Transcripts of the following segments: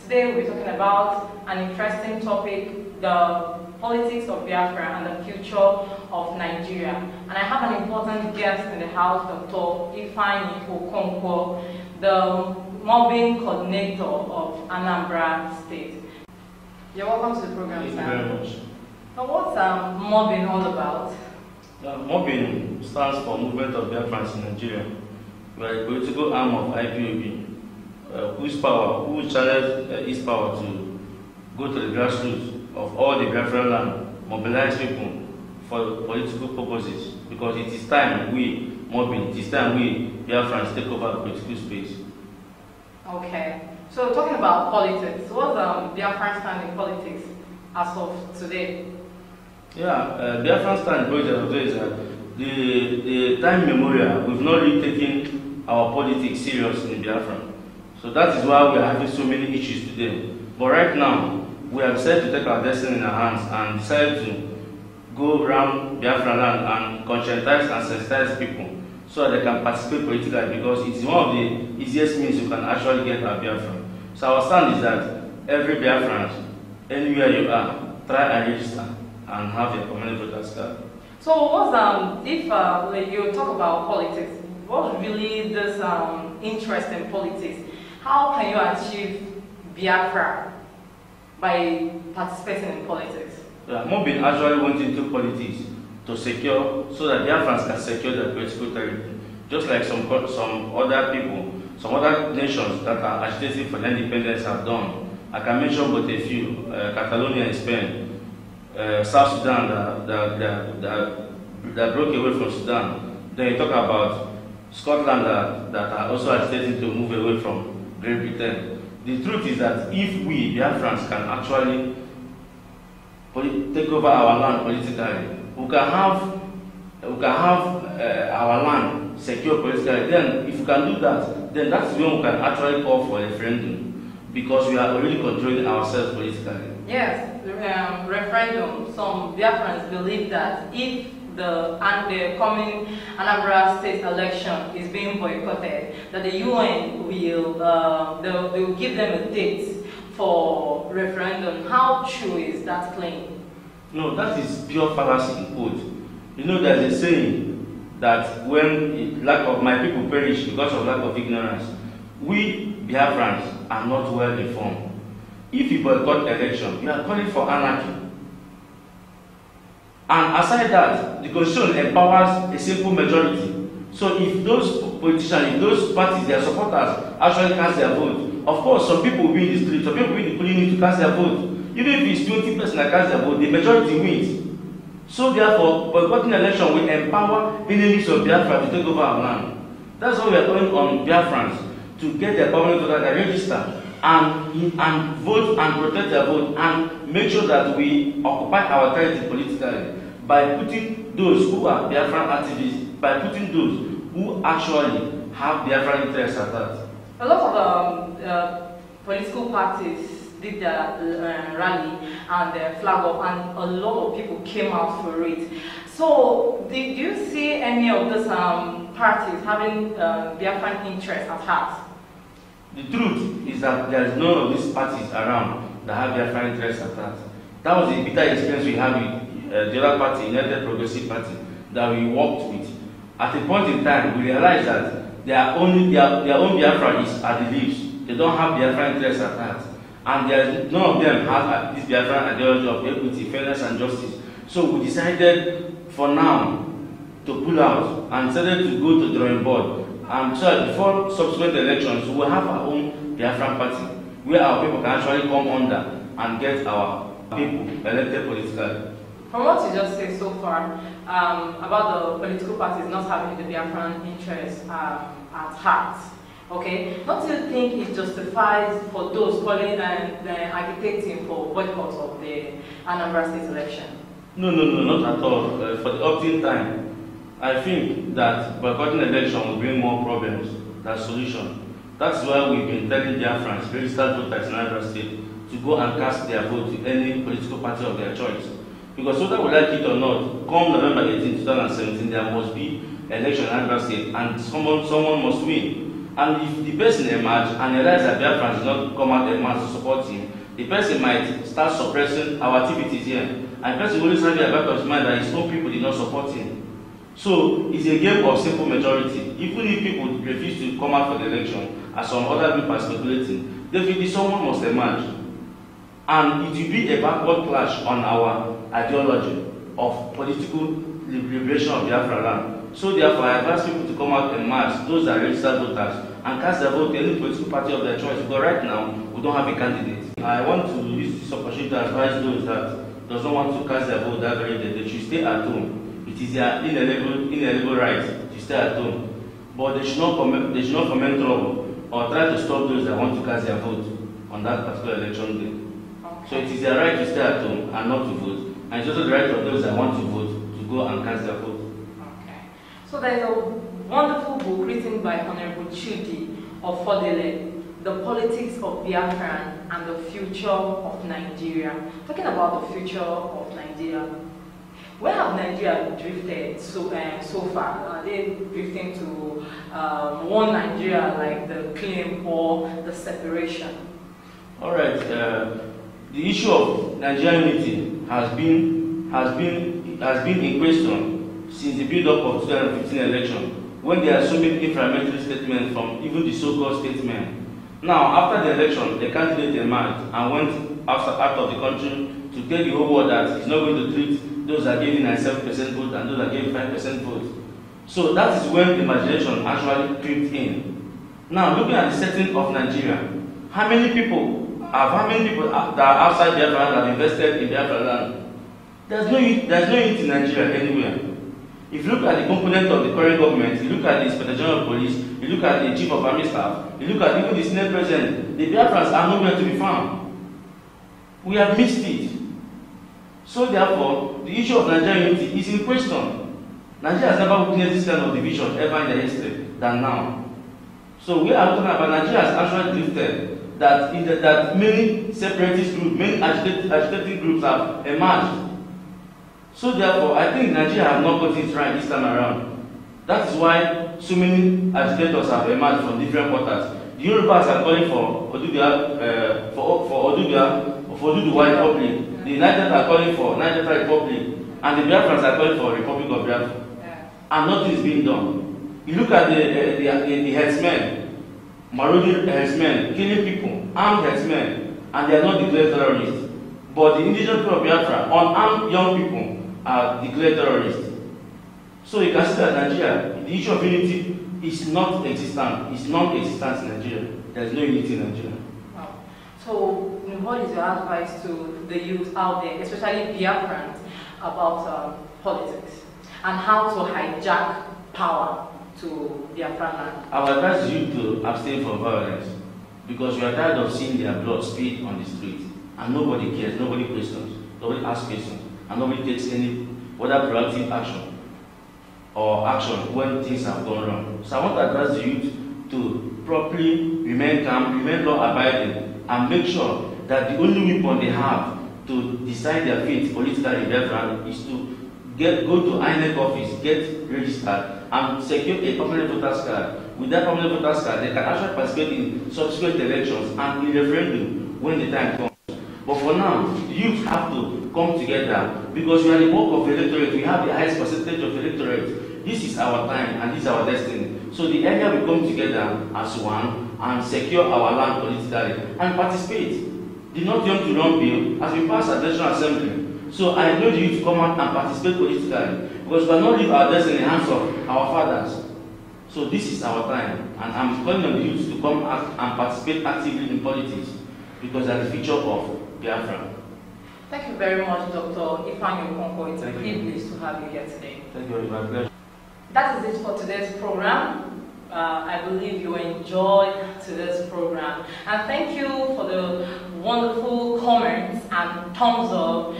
Today we'll be talking about an interesting topic, the politics of Biafra and the future of Nigeria. And I have an important guest in the house, Dr. Ifeanyi Okonkwo, the mobbing coordinator of Anambra State. You're welcome to the program, sir. Thank you very much. Now, what's mobbing all about? Mobbing stands for Movement of Biafrans in Nigeria. We are a political arm of IPOB, who channels its power to go to the grassroots of all the Biafran land, mobilize people for political purposes, because it is time we mobbing, it is time we Biafrans take over the political space. Okay, so talking about politics, what's Biafran stand in politics as of today? Yeah, Biafran stand in politics today is the time memorial, we've not really taken our politics serious in Biafra. So that is why we are having so many issues today. But right now, we have decided to take our destiny in our hands and decided to go around Biafra land and conscientize and sensitize people so that they can participate politically, because it's one of the easiest means you can actually get a Biafra. So our stand is that every Biafran, anywhere you are, try and register and have your permanent voter's card. So what's if you talk about politics, what's really this interest in politics? How can you achieve Biafra by participating in politics? Yeah, mobbing actually went into politics to secure, so that Biafrans can secure their political territory. Just like some other people, some other nations that are agitating for their independence have done. I can mention but a few: Catalonia in Spain, South Sudan that broke away from Sudan. Then you talk about Scotland that are also agitating to move away from Great Britain. The truth is that if we Biafrans can actually take over our land politically, we can have our land secure politically. Then, if we can do that, then that's when we can actually call for a referendum, because we are already controlling ourselves politically. Yes, referendum. Some Biafrans believe that if the coming Anambra State election is being boycotted, that the UN will give them a date for referendum. How true is that claim? No, that is pure fallacy in quote. You know, there's a saying that when my people perish because of lack of ignorance, we Biafrans are not well informed. If you boycott election, you are calling for anarchy. And aside that, the constitution empowers a simple majority. So if those politicians, if those parties, their supporters actually cast their vote, of course some people will be in the street, some people will be in the polling unit to cast their vote. Even if it's 20% that cast their vote, the majority wins. So therefore, boycotting election will empower enemies of Biafra to take over our land. That's why we are calling on Biafrans to get their permanent voter card, register, and vote and protect their vote, and make sure that we occupy our territory politically by putting those who are Biafran activists, by putting those who actually have Biafran interests at that. A lot of political parties did their rally and their flag up, and a lot of people came out for it. So, did you see any of these parties having Biafran interests at heart? The truth is that there is none of these parties around that have Biafran interests at heart. That was the bitter experience we had with the other party, United Progressive Party, that we worked with. At a point in time, we realized that their own Biafra is at the leaves. They don't have Biafran interests at heart. And none of them have this Biafran ideology of equity, fairness, and justice. So we decided for now to pull out and decided to go to the drawing board. And so before subsequent elections, we will have our own Biafran party, where our people can actually come under and get our people elected politically. From what you just said so far about the political parties not having the Biafran interests at heart, okay, don't you think it justifies for those calling and agitating for boycott of the Anambra State election? No, not at all. For the opt-in time, I think that boycotting election will bring more problems than solution. That's why we've been telling Biafrans, registered voters in Advert State, to go and cast their vote to any political party of their choice. Because whether we like it or not, come November 18, 2017, there must be election in Advert State, and someone must win. And if the person emerges and realizes that Biafra does not come out emerge to support him, the person might start suppressing our activities here. And the person will always have the back of his mind that his own people did not support him. So it's a game of simple majority. Even if people refuse to come out for the election, as some other group are speculating, definitely someone must emerge. And it will be a backward clash on our ideology of political liberation of Biafra land. So therefore, I advise people to come out and march, those that are registered voters, and cast their vote to any political party of their choice. Because right now, we don't have a candidate. I want to use this opportunity to advise those that does not want to cast their vote that very day. They should stay at home. It is their inalienable right to stay at home. But they should not foment trouble or try to stop those that want to cast their vote on that particular election day. Okay. So it is their right to stay at home and not to vote. And it's also the right of those that want to vote to go and cast their vote. So there is a wonderful book written by Honorable Chudi of Fodele, The Politics of Biafra and the Future of Nigeria. Talking about the future of Nigeria, where have Nigeria drifted so far? Are they drifting to one Nigeria like the claim or the separation? All right. The issue of Nigerian unity has been in question since the build-up of 2015 election, when there are so many inflammatory statements from even the so-called statesmen. Now, after the election, the candidate emerged and went out of the country to tell the whole world that he's not going to treat those that gave 97% vote and those that gave 5% vote. So that is when the imagination actually crept in. Now, looking at the setting of Nigeria, how many people that are outside Biafra land have invested in Biafra land? There's no unity in Nigeria anywhere. If you look at the component of the current government, you look at the Inspector General of Police, you look at the Chief of Army Staff, you look at even the Senate President, the Biafrans are nowhere to be found. We have missed it. So therefore, the issue of Nigerian unity is in question. Nigeria has never witnessed this kind of division ever in their history than now. So we are talking about Nigeria has actually drifted, that many separatist groups, many agitating groups have emerged. So therefore, I think Nigeria have not got it right this time around. That is why so many agitators have emerged from different quarters. The Yorubas are calling for Oduduwa Republic. The United are calling for Niger Republic, and the Biafrans are calling for Republic of Biafra. Yeah. And nothing is being done. You look at the herdsmen, marauding herdsmen, killing people, armed herdsmen, and they are not declared terrorists. But the indigenous people of Biafra, unarmed young people, are declared terrorists. So you can see that Nigeria, the issue of unity is not existent. It's non-existent in Nigeria. There is no unity in Nigeria. Wow. So what is your advice to the youth out there, especially Biafrans, about politics and how to hijack power to Biafra land? I would advise you to abstain from violence because you are tired of seeing their blood spilled on the street and nobody cares, nobody questions, nobody asks questions. And nobody takes any whether proactive action or action when things have gone wrong. So I want to advise the youth to properly remain calm, remain law-abiding, and make sure that the only weapon they have to decide their fate politically in Biafra is to go to INEC office, get registered, and secure a permanent voter's card. With that permanent voter's card, they can actually participate in subsequent elections and in referendum when the time comes. But for now, the youth have to come together because we are the bulk of the electorate. We have the highest percentage of the electorate. This is our time and this is our destiny. So the earlier we come together as one and secure our land politically and participate. The Not Young to Run bill has been passed at the National Assembly. So I encourage you to come out and participate politically because we cannot leave our destiny in the hands of our fathers. So this is our time, and I'm calling on the youth to come out and participate actively in politics because they are the future of Biafra. Thank you very much, Dr. Ifeanyi Okonkwo. It's a privilege to have you here today. Thank you very much. That is it for today's program. I believe you enjoyed today's program. And thank you for the wonderful comments and thumbs up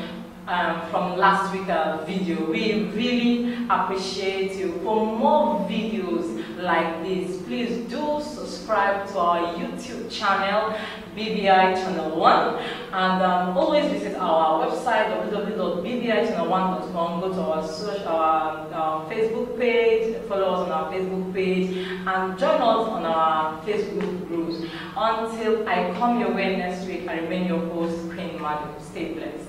from last week's video. We really appreciate you. For more videos like this, please do subscribe to our YouTube channel, BVI Channel 1, and always visit our website www.bvichannel1.com. Go to our Facebook page, follow us on our Facebook page, and join us on our Facebook groups. Until I come your way next week, I remain your host, Queen Madu. Stay blessed.